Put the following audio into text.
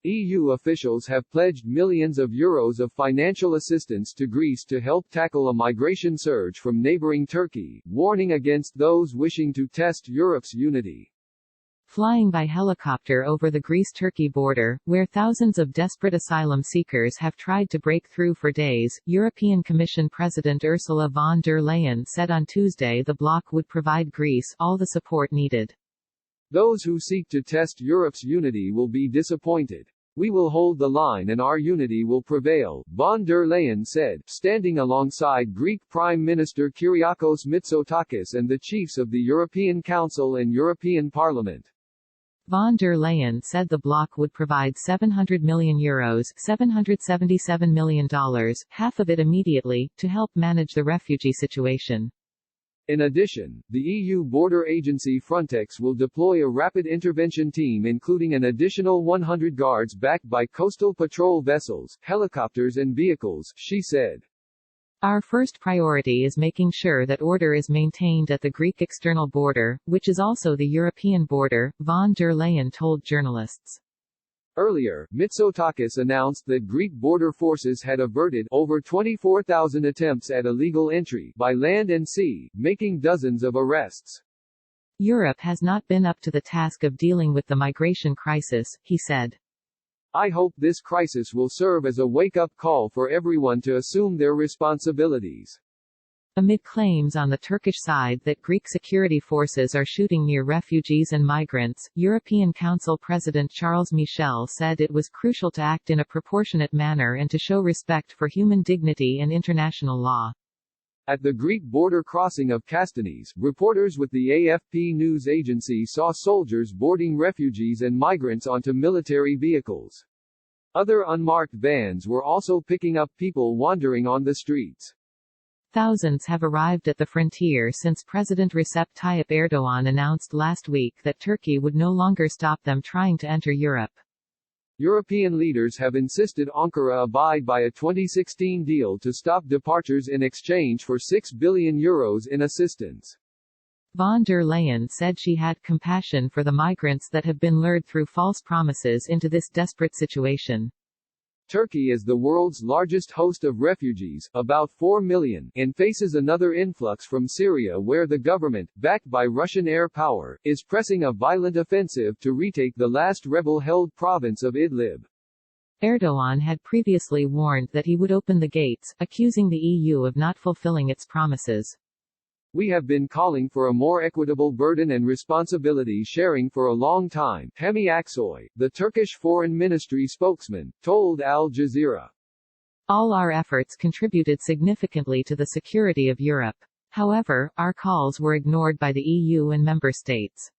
EU officials have pledged millions of euros of financial assistance to Greece to help tackle a migration surge from neighbouring Turkey, warning against those wishing to test Europe's unity. Flying by helicopter over the Greece-Turkey border, where thousands of desperate asylum seekers have tried to break through for days, European Commission President Ursula von der Leyen said on Tuesday the bloc would provide Greece all the support needed. Those who seek to test Europe's unity will be disappointed. We will hold the line and our unity will prevail, von der Leyen said, standing alongside Greek Prime Minister Kyriakos Mitsotakis and the chiefs of the European Council and European Parliament. Von der Leyen said the bloc would provide €700 million, $777 million, half of it immediately, to help manage the refugee situation. In addition, the EU border agency Frontex will deploy a rapid intervention team including an additional 100 guards backed by coastal patrol vessels, helicopters and vehicles, she said. Our first priority is making sure that order is maintained at the Greek external border, which is also the European border, von der Leyen told journalists. Earlier, Mitsotakis announced that Greek border forces had averted over 24,000 attempts at illegal entry by land and sea, making dozens of arrests. Europe has not been up to the task of dealing with the migration crisis, he said. I hope this crisis will serve as a wake-up call for everyone to assume their responsibilities. Amid claims on the Turkish side that Greek security forces are shooting near refugees and migrants, European Council President Charles Michel said it was crucial to act in a proportionate manner and to show respect for human dignity and international law. At the Greek border crossing of Kastanis, reporters with the AFP news agency saw soldiers boarding refugees and migrants onto military vehicles. Other unmarked vans were also picking up people wandering on the streets. Thousands have arrived at the frontier since President Recep Tayyip Erdogan announced last week that Turkey would no longer stop them trying to enter Europe. European leaders have insisted Ankara abide by a 2016 deal to stop departures in exchange for €6 billion in assistance. Von der Leyen said she had compassion for the migrants that have been lured through false promises into this desperate situation. Turkey is the world's largest host of refugees, about 4 million, and faces another influx from Syria where the government, backed by Russian air power, is pressing a violent offensive to retake the last rebel-held province of Idlib. Erdogan had previously warned that he would open the gates, accusing the EU of not fulfilling its promises. We have been calling for a more equitable burden and responsibility sharing for a long time, Hemi Aksoy, the Turkish Foreign Ministry spokesman, told Al Jazeera. All our efforts contributed significantly to the security of Europe. However, our calls were ignored by the EU and member states.